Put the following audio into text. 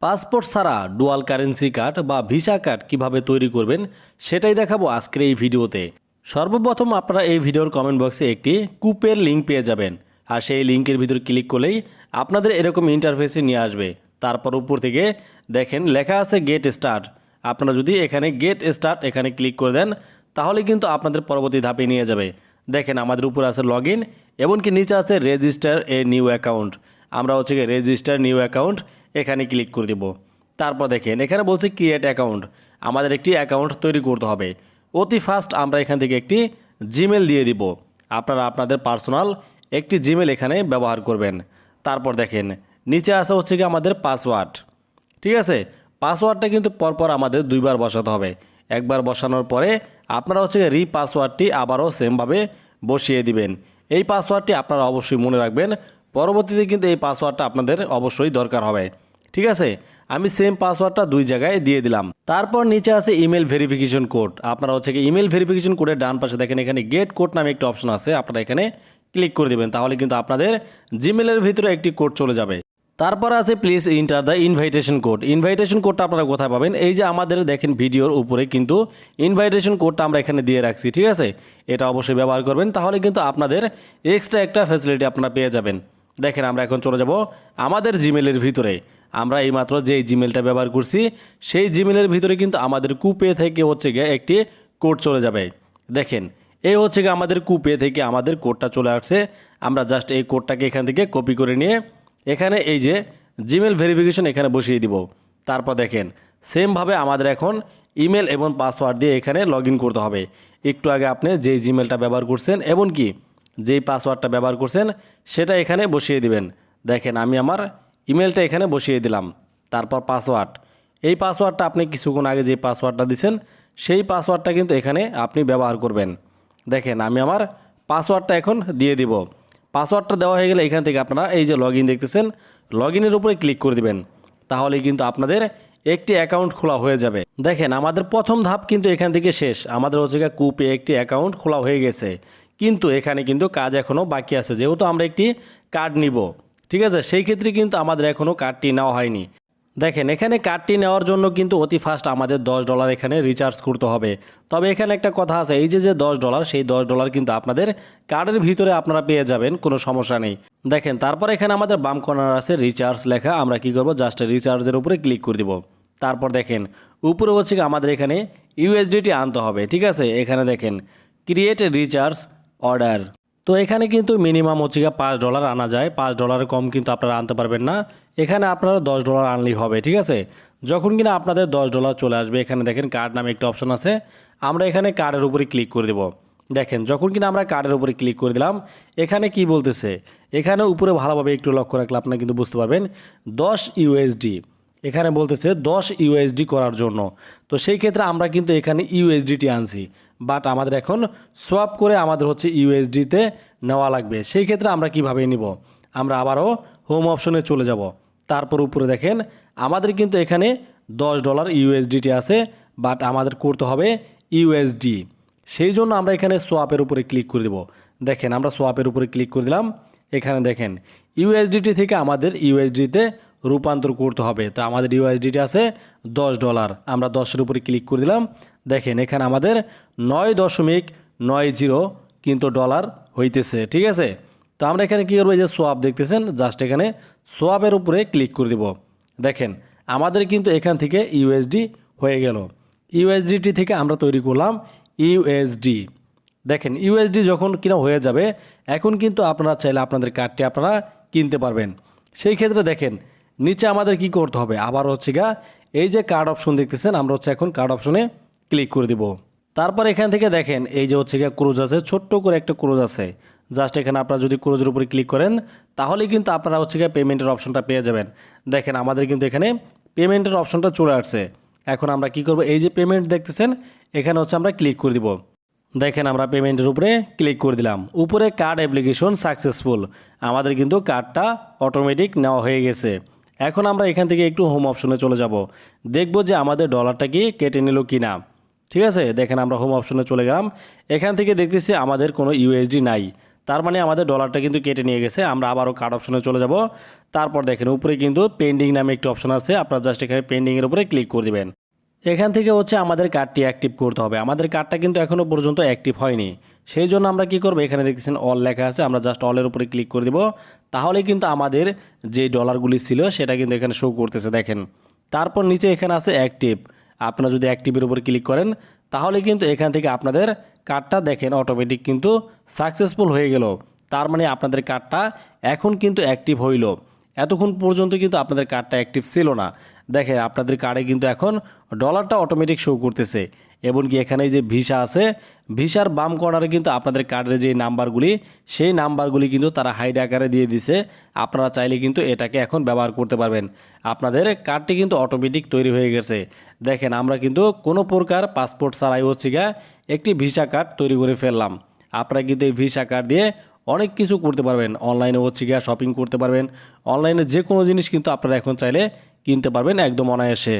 Passport ছাড়া dual currency card বা visa card কিভাবে তৈরি করবেন সেটাই দেখাবো আজকের এই ভিডিওতে। সর্বপ্রথম আপনারা এই ভিডিওর কমেন্ট বক্সে একটি কুপের লিঙ্ক পেয়ে যাবেন, আর সেই লিঙ্কের ভিতর ক্লিক করলেই আপনাদের এরকম ইন্টারফেসে নিয়ে আসবে। তারপর উপর থেকে দেখেন লেখা আছে গেট স্টার্ট। আপনারা যদি এখানে গেট স্টার্ট এখানে ক্লিক করে দেন তাহলে কিন্তু আপনাদের পরবর্তী ধাপে নিয়ে যাবে। দেখেন আমাদের উপর আছে লগ ইন, এমনকি নিচে আছে রেজিস্টার এ নিউ অ্যাকাউন্ট। আমরা হচ্ছে গিয়ে রেজিস্টার নিউ অ্যাকাউন্ট এখানে ক্লিক করে দেব। তারপর দেখেন এখানে বলছে ক্রিয়েট অ্যাকাউন্ট, আমাদের একটি অ্যাকাউন্ট তৈরি করতে হবে। অতি ফার্স্ট আমরা এখান থেকে একটি জিমেল দিয়ে দিব। আপনারা আপনাদের পার্সোনাল একটি জিমেল এখানে ব্যবহার করবেন। তারপর দেখেন নিচে আসা হচ্ছে কি আমাদের পাসওয়ার্ড। ঠিক আছে, পাসওয়ার্ডটা কিন্তু পরপর আমাদের দুইবার বসাতে হবে। একবার বসানোর পরে আপনারা হচ্ছে পাসওয়ার্ডটি আবারও সেমভাবে বসিয়ে দিবেন। এই পাসওয়ার্ডটি আপনারা অবশ্যই মনে রাখবেন, পরবর্তীতে কিন্তু এই পাসওয়ার্ডটা আপনাদের অবশ্যই দরকার হবে। ঠিক আছে, আমি সেম পাসওয়ার্ডটা দুই জায়গায় দিয়ে দিলাম। তারপর নিচে আছে ইমেল ভেরিফিকেশন কোড। আপনারা হচ্ছে কি ইমেল ভেরিফিকেশন কোডের ডান পাশে দেখেন এখানে গেট কোড নামে একটা অপশন আছে, আপনারা এখানে ক্লিক করে দেবেন, তাহলে কিন্তু আপনাদের জিমেলের ভিতরে একটি কোড চলে যাবে। তারপর আছে please enter the invitation code. Invitation কোডটা আপনারা কোথায় পাবেন? এই যে আমাদের দেখেন ভিডিওর উপরে কিন্তু ইনভাইটেশন কোডটা আমরা এখানে দিয়ে রাখছি। ঠিক আছে, এটা অবশ্যই ব্যবহার করবেন, তাহলে কিন্তু আপনাদের এক্সট্রা একটা ফ্যাসিলিটি আপনারা পেয়ে যাবেন। দেখেন আমরা এখন চলে যাব আমাদের জিমেলের ভিতরে। আমরা এইমাত্র যেই জিমেলটা ব্যবহার করছি সেই জিমেলের ভিতরে কিন্তু আমাদের কুপে থেকে হচ্ছে গিয়ে একটি কোড চলে যাবে। দেখেন এই হচ্ছে গিয়ে আমাদের কুপে থেকে আমাদের কোডটা চলে আসছে। আমরা জাস্ট এই কোডটাকে এখান থেকে কপি করে নিয়ে এখানে এই যে জিমেল ভেরিফিকেশন এখানে বসিয়ে দিব। তারপর দেখেন সেমভাবে আমাদের এখন ইমেল এবং পাসওয়ার্ড দিয়ে এখানে লগ ইন করতে হবে। একটু আগে আপনি যেই জিমেলটা ব্যবহার করছেন এমনকি যেই পাসওয়ার্ডটা ব্যবহার করছেন সেটা এখানে বসিয়ে দিবেন। দেখেন আমি আমার ইমেলটা এখানে বসিয়ে দিলাম। তারপর পাসওয়ার্ড, এই পাসওয়ার্ডটা আপনি কিছুক্ষণ আগে যে পাসওয়ার্ডটা দিয়েছেন সেই পাসওয়ার্ডটা কিন্তু এখানে আপনি ব্যবহার করবেন। দেখেন আমি আমার পাসওয়ার্ডটা এখন দিয়ে দিব। পাসওয়ার্ডটা দেওয়া হয়ে গেলে এখান থেকে আপনারা এই যে লগ ইন দেখতেছেন, লগ ইনের উপরে ক্লিক করে দিবেন, তাহলে কিন্তু আপনাদের একটি অ্যাকাউন্ট খোলা হয়ে যাবে। দেখেন আমাদের প্রথম ধাপ কিন্তু এখান থেকে শেষ। আমাদের হচ্ছে কুপে একটি অ্যাকাউন্ট খোলা হয়ে গেছে, কিন্তু এখানে কিন্তু কাজ এখনও বাকি আছে। যেহেতু আমরা একটি কার্ড নিব, ঠিক আছে, সেই ক্ষেত্রে কিন্তু আমাদের এখনও কার্ডটি নেওয়া হয়নি। দেখেন এখানে কার্ডটি নেওয়ার জন্য কিন্তু অতি ফার্স্ট আমাদের $10 এখানে রিচার্জ করতে হবে। তবে এখানে একটা কথা আছে, এই যে $10 সেই $10 কিন্তু আপনাদের কার্ডের ভিতরে আপনারা পেয়ে যাবেন, কোনো সমস্যা নেই। দেখেন তারপর এখানে আমাদের বাম কর্নার আছে রিচার্জ লেখা। আমরা কি করব, জাস্ট রিচার্জের উপরে ক্লিক করে দিব। তারপর দেখেন উপরে হচ্ছে আমাদের এখানে ইউএসডিটি আনতে হবে। ঠিক আছে, এখানে দেখেন ক্রিয়েট রিচার্জ অর্ডার। তো এখানে কিন্তু মিনিমাম হচ্ছে $5 আনা যায়, $5 কম কিন্তু আপনারা আনতে পারবেন না। এখানে আপনারা $10 আনলেই হবে। ঠিক আছে, যখন কিনা আপনাদের $10 চলে আসবে এখানে দেখেন কার্ড নামে একটা অপশন আছে, আমরা এখানে কার্ডের উপরে ক্লিক করে দেব। দেখেন যখন কিনা আমরা কার্ডের উপরে ক্লিক করে দিলাম এখানে কি বলতেছে, এখানে উপরে ভালোভাবে একটু লক্ষ্য রাখলে আপনারা কিন্তু বুঝতে পারবেন 10 ইউএসডি এখানে বলতেছে 10 ইউএসডি করার জন্য। তো সেই ক্ষেত্রে আমরা কিন্তু এখানে ইউএসডিটি আনছি, বাট আমাদের এখন সোয়াপ করে আমাদের হচ্ছে ইউএসডিতে নেওয়া লাগবে। সেই ক্ষেত্রে আমরা কিভাবে নিব, আমরা আবারও হোম অপশনে চলে যাব। তারপর উপরে দেখেন আমাদের কিন্তু এখানে $10 ইউএসডিটি আছে, বাট আমাদের করতে হবে ইউএসডি। সেই জন্য আমরা এখানে সোয়াপের উপরে ক্লিক করে দেব। দেখেন আমরা সোয়াপের উপরে ক্লিক করে দিলাম। এখানে দেখেন ইউএসডিটি থেকে আমাদের ইউএসডিতে রূপান্তর করতে হবে। তো আমাদের ইউএসডিটি আছে $10, আমরা 10-এর উপরে ক্লিক করে দিলাম। দেখেন এখানে আমাদের 9.90 কিন্তু ডলার হইতেছে। ঠিক আছে, তো আমরা এখানে কী করবো, এই যে সোয়াপ দেখতেছেন, জাস্ট এখানে সোয়াপের উপরে ক্লিক করে দিব। দেখেন আমাদের কিন্তু এখান থেকে ইউএসডি হয়ে গেল। ইউএসডিটি থেকে আমরা তৈরি করলাম ইউএসডি। দেখেন ইউএসডি যখন কিনা হয়ে যাবে এখন কিন্তু আপনারা চাইলে আপনাদের কার্ডটি আপনারা কিনতে পারবেন। সেই ক্ষেত্রে দেখেন নিচে আমাদের কি করতে হবে, আবার হচ্ছে এই যে কার্ড অপশন দেখতেছেন, আমরা হচ্ছে এখন কার্ড অপশনে ক্লিক করে দিব। তারপর এখান থেকে দেখেন এই যে হচ্ছে ক্রুজ আছে, ছোট্ট করে একটা ক্রুজ আছে, জাস্ট এখানে আপনারা যদি ক্রুজের উপরে ক্লিক করেন তাহলে কিন্তু আপনারা হচ্ছে পেমেন্টের অপশনটা পেয়ে যাবেন। দেখেন আমাদের কিন্তু এখানে পেমেন্টের অপশনটা চলে আসছে। এখন আমরা কি করব, এই যে পেমেন্ট দেখতেছেন এখানে হচ্ছে আমরা ক্লিক করে দিব। দেখেন আমরা পেমেন্টের উপরে ক্লিক করে দিলাম। উপরে কার্ড অ্যাপ্লিকেশন সাকসেসফুল, আমাদের কিন্তু কার্ডটা অটোমেটিক নেওয়া হয়ে গেছে। এখন আমরা এখান থেকে একটু হোম অপশনে চলে যাব, দেখব যে আমাদের ডলারটা কি কেটে নিল কি না। ঠিক আছে, দেখেন আমরা হোম অপশনে চলে গেলাম। এখান থেকে দেখতেছি আমাদের কোনো ইউএসডি নাই, তার মানে আমাদের ডলারটা কিন্তু কেটে নিয়ে গেছে। আমরা আবারও কার্ড অপশনে চলে যাব। তারপর দেখেন উপরে কিন্তু পেন্ডিং নামে একটি অপশন আছে, আপনারা জাস্ট এখানে পেন্ডিংয়ের উপরে ক্লিক করে দিবেন। এখান থেকে হচ্ছে আমাদের কার্ডটি অ্যাক্টিভ করতে হবে। আমাদের কার্ডটা কিন্তু এখনও পর্যন্ত অ্যাক্টিভ হয়নি, সেই জন্য আমরা কি করব, এখানে দেখতেছেন অল লেখা আছে, আমরা জাস্ট অলের উপরে ক্লিক করে দিব। তাহলে কিন্তু আমাদের যে ডলারগুলি ছিল সেটা কিন্তু এখানে শো করতেছে দেখেন। তারপর নিচে এখানে আছে অ্যাক্টিভ, আপনারা যদি অ্যাক্টিভের উপর ক্লিক করেন তাহলে কিন্তু এখান থেকে আপনাদের কার্ডটা দেখেন অটোমেটিক কিন্তু সাকসেসফুল হয়ে গেল। তার মানে আপনাদের কার্ডটা এখন কিন্তু অ্যাক্টিভ হইল। এতক্ষণ পর্যন্ত কিন্তু আপনাদের কার্ডটা অ্যাক্টিভ ছিল না। দেখেন আপনাদের কার্ডে কিন্তু এখন ডলারটা অটোমেটিক শো করতেছে। এমনকি এখানে যে ভিসা আছে, ভিসার বাম কর্নারে কিন্তু আপনাদের কার্ডের যে নাম্বারগুলি, সেই নাম্বারগুলি কিন্তু তারা হাইড আকারে দিয়ে দিছে। আপনারা চাইলে কিন্তু এটাকে এখন ব্যবহার করতে পারবেন। আপনাদের কার্ডটি কিন্তু অটোমেটিক তৈরি হয়ে গেছে। দেখেন আমরা কিন্তু কোনো প্রকার পাসপোর্ট ছাড়াই হচ্ছে গিয়ে একটি ভিসা কার্ড তৈরি করে ফেললাম। আপনারা কিন্তু এই ভিসা কার্ড দিয়ে অনেক কিছু করতে পারবেন। অনলাইনে হচ্ছে গিয়ে শপিং করতে পারবেন। অনলাইনে যে কোনো জিনিস কিন্তু আপনারা এখন চাইলে কিনতে পারবেন একদম অনায়াসে।